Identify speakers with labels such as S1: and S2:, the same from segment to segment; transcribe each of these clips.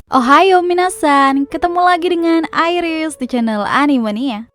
S1: Ohayo minasan, ketemu lagi dengan Iris di channel Animania.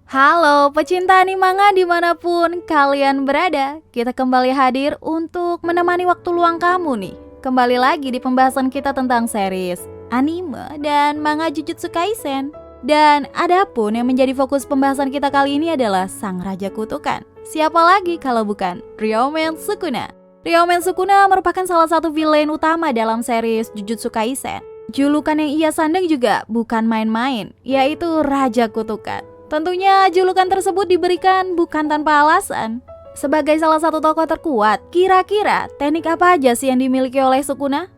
S1: Halo pecinta animanga dimanapun kalian berada, kita kembali hadir untuk menemani waktu luang kamu nih. Kembali lagi di pembahasan kita tentang series, anime, dan manga Jujutsu Kaisen. Dan adapun yang menjadi fokus pembahasan kita kali ini adalah Sang Raja Kutukan. Siapa lagi kalau bukan Ryomen Sukuna. Ryomen Sukuna merupakan salah satu villain utama dalam series Jujutsu Kaisen. Julukan yang ia sandang juga bukan main-main, yaitu Raja Kutukan. Tentunya julukan tersebut diberikan bukan tanpa alasan. Sebagai salah satu tokoh terkuat, kira-kira teknik apa aja sih yang dimiliki oleh Sukuna?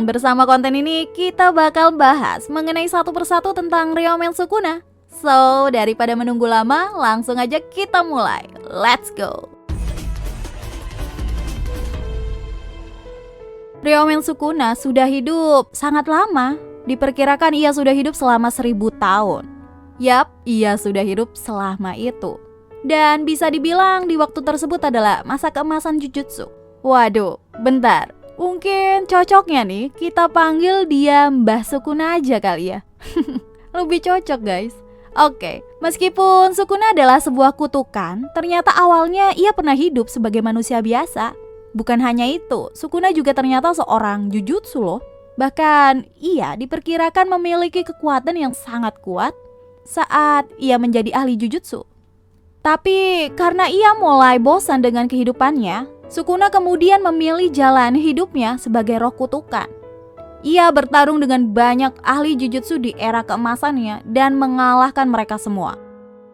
S1: Bersama konten ini kita bakal bahas mengenai satu persatu tentang Ryomen Sukuna. So, daripada menunggu lama, langsung aja kita mulai. Let's go! Ryomen Sukuna sudah hidup sangat lama. Diperkirakan ia sudah hidup selama 1000 tahun. Yap, ia sudah hidup selama itu. Dan bisa dibilang di waktu tersebut adalah masa keemasan Jujutsu. Waduh, bentar. Mungkin cocoknya nih kita panggil dia Mbah Sukuna aja kali ya. Lebih cocok guys. Oke, meskipun Sukuna adalah sebuah kutukan, ternyata awalnya ia pernah hidup sebagai manusia biasa. Bukan hanya itu, Sukuna juga ternyata seorang jujutsu loh. Bahkan ia diperkirakan memiliki kekuatan yang sangat kuat saat ia menjadi ahli jujutsu. Tapi karena ia mulai bosan dengan kehidupannya, Sukuna kemudian memilih jalan hidupnya sebagai roh kutukan. Ia bertarung dengan banyak ahli jujutsu di era keemasannya dan mengalahkan mereka semua.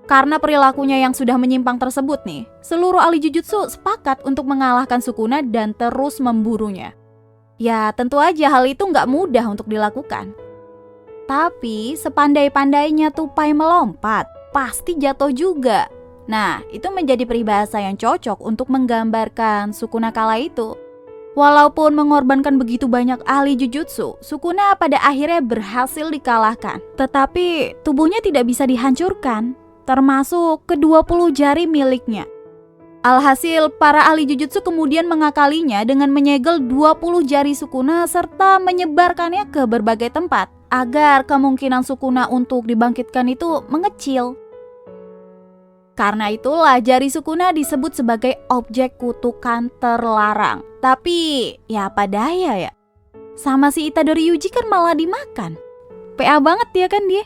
S1: Karena perilakunya yang sudah menyimpang tersebut nih, seluruh ahli jujutsu sepakat untuk mengalahkan Sukuna dan terus memburunya. Ya tentu aja hal itu nggak mudah untuk dilakukan. Tapi sepandai-pandainya tupai melompat, pasti jatuh juga. Nah itu menjadi peribahasa yang cocok untuk menggambarkan Sukuna kala itu. Walaupun mengorbankan begitu banyak ahli jujutsu, Sukuna pada akhirnya berhasil dikalahkan. Tetapi tubuhnya tidak bisa dihancurkan, termasuk ke-20 jari miliknya. Alhasil, para ahli jujutsu kemudian mengakalinya dengan menyegel 20 jari Sukuna serta menyebarkannya ke berbagai tempat agar kemungkinan Sukuna untuk dibangkitkan itu mengecil. Karena itulah jari Sukuna disebut sebagai objek kutukan terlarang. Tapi ya apa daya ya, sama si Itadori Yuji kan malah dimakan. PA banget ya kan dia.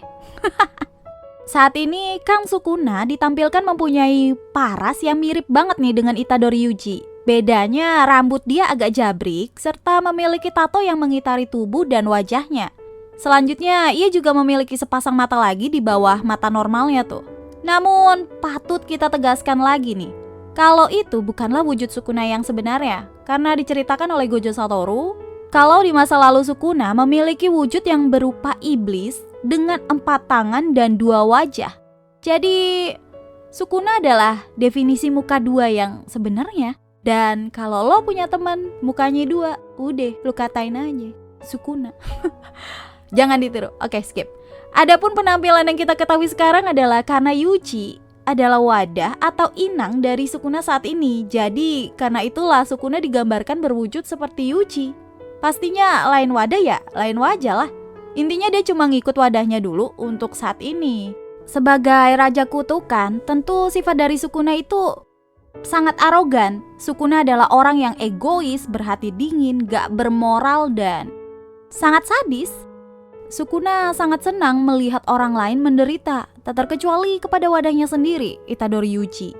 S1: Saat ini Kang Sukuna ditampilkan mempunyai paras yang mirip banget nih dengan Itadori Yuji. Bedanya rambut dia agak jabrik serta memiliki tato yang mengitari tubuh dan wajahnya. Selanjutnya ia juga memiliki sepasang mata lagi di bawah mata normalnya tuh. Namun patut kita tegaskan lagi nih, kalau itu bukanlah wujud Sukuna yang sebenarnya. Karena diceritakan oleh Gojo Satoru, kalau di masa lalu Sukuna memiliki wujud yang berupa iblis dengan 4 tangan dan 2 wajah. Jadi Sukuna adalah definisi muka 2 yang sebenarnya. Dan kalau lo punya teman mukanya 2, udah lo katain aja Sukuna. Jangan ditiru, oke skip. Adapun penampilan yang kita ketahui sekarang adalah karena Yuji adalah wadah atau inang dari Sukuna saat ini. Jadi karena itulah Sukuna digambarkan berwujud seperti Yuji. Pastinya lain wadah ya, lain wajah lah. Intinya dia cuma ngikut wadahnya dulu untuk saat ini. Sebagai Raja Kutukan, tentu sifat dari Sukuna itu sangat arogan. Sukuna adalah orang yang egois, berhati dingin, gak bermoral, dan sangat sadis. Sukuna sangat senang melihat orang lain menderita, tak terkecuali kepada wadahnya sendiri, Itadori Yuji.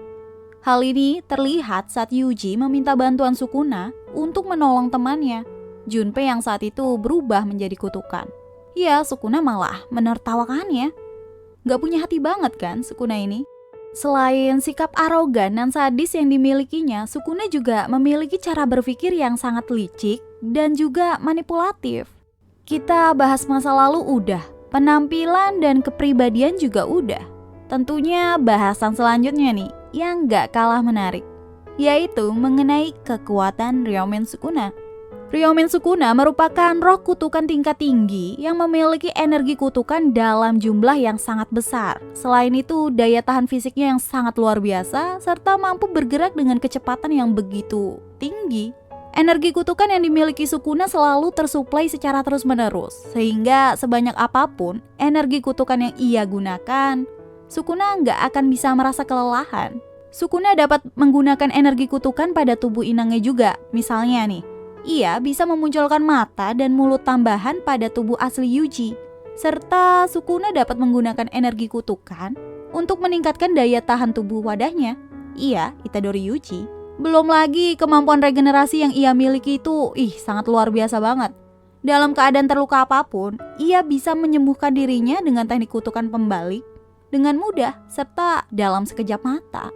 S1: Hal ini terlihat saat Yuji meminta bantuan Sukuna untuk menolong temannya, Junpei yang saat itu berubah menjadi kutukan. Ya, Sukuna malah menertawakannya. Gak punya hati banget kan Sukuna ini? Selain sikap arogan dan sadis yang dimilikinya, Sukuna juga memiliki cara berpikir yang sangat licik dan juga manipulatif. Kita bahas masa lalu udah, penampilan dan kepribadian juga udah. Tentunya bahasan selanjutnya nih yang gak kalah menarik, yaitu mengenai kekuatan Ryomen Sukuna. Ryomen Sukuna merupakan roh kutukan tingkat tinggi yang memiliki energi kutukan dalam jumlah yang sangat besar. Selain itu, daya tahan fisiknya yang sangat luar biasa serta mampu bergerak dengan kecepatan yang begitu tinggi. Energi kutukan yang dimiliki Sukuna selalu tersuplai secara terus-menerus, sehingga sebanyak apapun energi kutukan yang ia gunakan, Sukuna nggak akan bisa merasa kelelahan. Sukuna dapat menggunakan energi kutukan pada tubuh inangnya juga. Misalnya nih, ia bisa memunculkan mata dan mulut tambahan pada tubuh asli Yuji. Serta Sukuna dapat menggunakan energi kutukan untuk meningkatkan daya tahan tubuh wadahnya. Iya, Itadori Yuji. Belum lagi kemampuan regenerasi yang ia miliki itu sangat luar biasa banget. Dalam keadaan terluka apapun, ia bisa menyembuhkan dirinya dengan teknik kutukan pembalik dengan mudah serta dalam sekejap mata.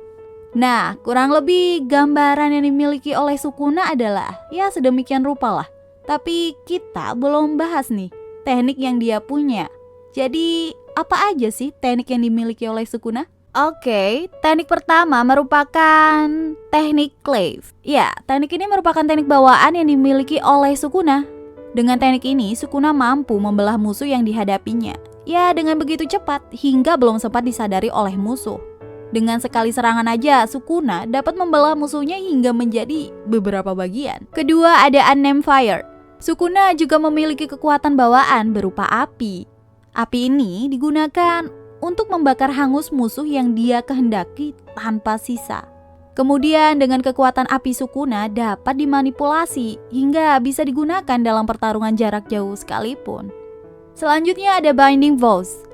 S1: Nah, kurang lebih gambaran yang dimiliki oleh Sukuna adalah ya sedemikian rupa lah. Tapi kita belum bahas nih teknik yang dia punya. Jadi apa aja sih teknik yang dimiliki oleh Sukuna? Oke, teknik pertama merupakan teknik Clave. Ya, teknik ini merupakan teknik bawaan yang dimiliki oleh Sukuna. Dengan teknik ini, Sukuna mampu membelah musuh yang dihadapinya. Ya, dengan begitu cepat hingga belum sempat disadari oleh musuh. Dengan sekali serangan aja, Sukuna dapat membelah musuhnya hingga menjadi beberapa bagian. Kedua, ada Unnamed Fire. Sukuna juga memiliki kekuatan bawaan berupa api. Api ini digunakan untuk membakar hangus musuh yang dia kehendaki tanpa sisa. Kemudian dengan kekuatan api Sukuna dapat dimanipulasi hingga bisa digunakan dalam pertarungan jarak jauh sekalipun. Selanjutnya ada Binding Vows.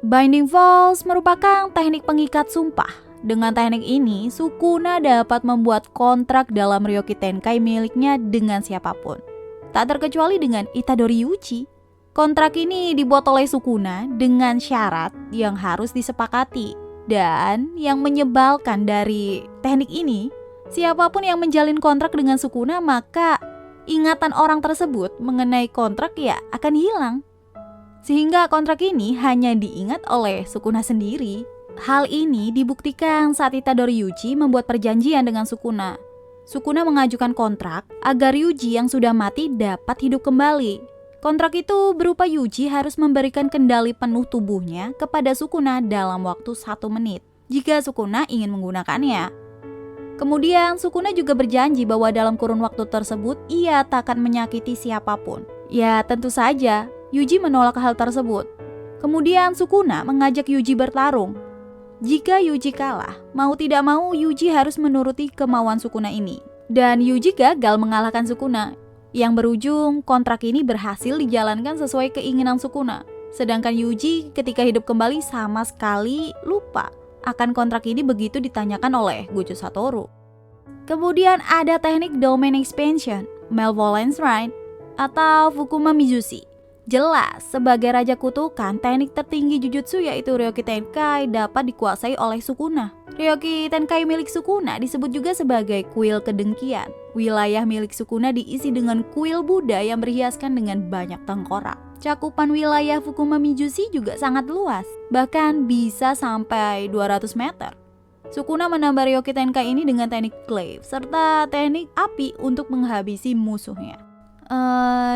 S1: Binding Vows merupakan teknik pengikat sumpah. Dengan teknik ini, Sukuna dapat membuat kontrak dalam Ryoki Tenkai miliknya dengan siapapun. Tak terkecuali dengan Itadori Yuji. Kontrak ini dibuat oleh Sukuna dengan syarat yang harus disepakati. Dan yang menyebalkan dari teknik ini, siapapun yang menjalin kontrak dengan Sukuna maka ingatan orang tersebut mengenai kontrak ya akan hilang. Sehingga kontrak ini hanya diingat oleh Sukuna sendiri. Hal ini dibuktikan saat Itadori Yuji membuat perjanjian dengan Sukuna. Sukuna mengajukan kontrak agar Yuji yang sudah mati dapat hidup kembali. Kontrak itu berupa Yuji harus memberikan kendali penuh tubuhnya kepada Sukuna dalam waktu 1 menit jika Sukuna ingin menggunakannya. Kemudian Sukuna juga berjanji bahwa dalam kurun waktu tersebut ia tak akan menyakiti siapapun. Ya tentu saja Yuji menolak hal tersebut. Kemudian Sukuna mengajak Yuji bertarung. Jika Yuji kalah, mau tidak mau Yuji harus menuruti kemauan Sukuna ini. Dan Yuji gagal mengalahkan Sukuna. Yang berujung kontrak ini berhasil dijalankan sesuai keinginan Sukuna. Sedangkan Yuji ketika hidup kembali sama sekali lupa akan kontrak ini begitu ditanyakan oleh Gojo Satoru. Kemudian ada teknik Domain Expansion, Malevolence Rite, atau Fukuma Mizushi. Jelas, sebagai raja kutukan, teknik tertinggi Jujutsu yaitu Ryoki Tenkai dapat dikuasai oleh Sukuna. Ryoki Tenkai milik Sukuna disebut juga sebagai kuil kedengkian. Wilayah milik Sukuna diisi dengan kuil Buddha yang berhiaskan dengan banyak tengkorak. Cakupan wilayah Fukuma Mizushi juga sangat luas, bahkan bisa sampai 200 meter. Sukuna menambah Ryoki Tenkai ini dengan teknik Clave serta teknik api untuk menghabisi musuhnya.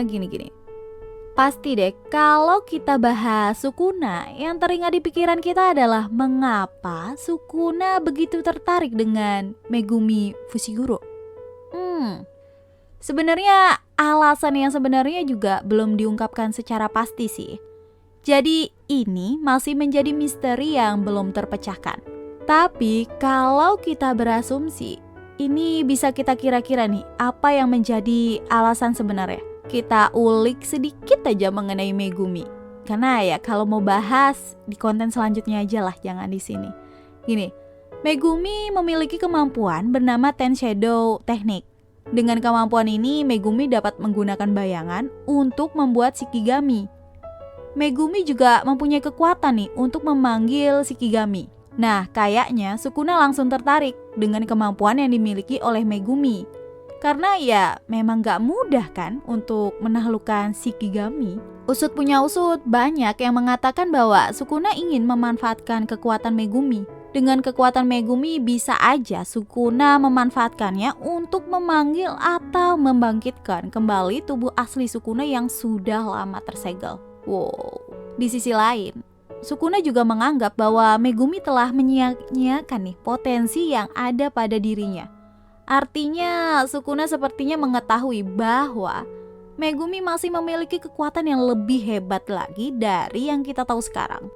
S1: Gini. Pasti deh, kalau kita bahas Sukuna, yang teringat di pikiran kita adalah mengapa Sukuna begitu tertarik dengan Megumi Fushiguro. Sebenarnya alasan yang sebenarnya juga belum diungkapkan secara pasti sih. Jadi ini masih menjadi misteri yang belum terpecahkan. Tapi kalau kita berasumsi, ini bisa kita kira-kira nih apa yang menjadi alasan sebenarnya. Kita ulik sedikit aja mengenai Megumi. Karena ya kalau mau bahas di konten selanjutnya aja lah, jangan di sini. Gini, Megumi memiliki kemampuan bernama Ten Shadow Technique. Dengan kemampuan ini, Megumi dapat menggunakan bayangan untuk membuat Shikigami. Megumi juga mempunyai kekuatan nih untuk memanggil Shikigami. Nah, kayaknya Sukuna langsung tertarik dengan kemampuan yang dimiliki oleh Megumi. Karena ya memang gak mudah kan untuk menaklukkan Shikigami. Usut punya usut, banyak yang mengatakan bahwa Sukuna ingin memanfaatkan kekuatan Megumi. Dengan kekuatan Megumi bisa aja Sukuna memanfaatkannya untuk memanggil atau membangkitkan kembali tubuh asli Sukuna yang sudah lama tersegel. Wow. Di sisi lain, Sukuna juga menganggap bahwa Megumi telah menyia-nyiakan nih potensi yang ada pada dirinya. Artinya, Sukuna sepertinya mengetahui bahwa Megumi masih memiliki kekuatan yang lebih hebat lagi dari yang kita tahu sekarang.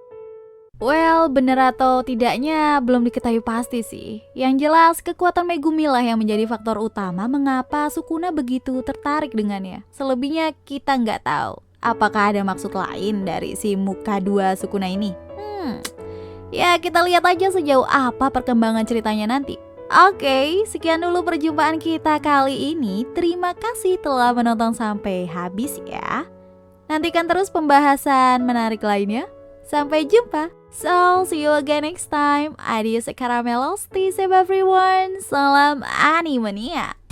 S1: Well, bener atau tidaknya belum diketahui pasti sih. Yang jelas, kekuatan Megumi lah yang menjadi faktor utama mengapa Sukuna begitu tertarik dengannya. Selebihnya kita nggak tahu. Apakah ada maksud lain dari si muka dua Sukuna ini? Ya kita lihat aja sejauh apa perkembangan ceritanya nanti. Oke, sekian dulu perjumpaan kita kali ini. Terima kasih telah menonton sampai habis ya. Nantikan terus pembahasan menarik lainnya. Sampai jumpa. So, see you again next time. Adios caramelos, stay safe everyone. Salam Animania.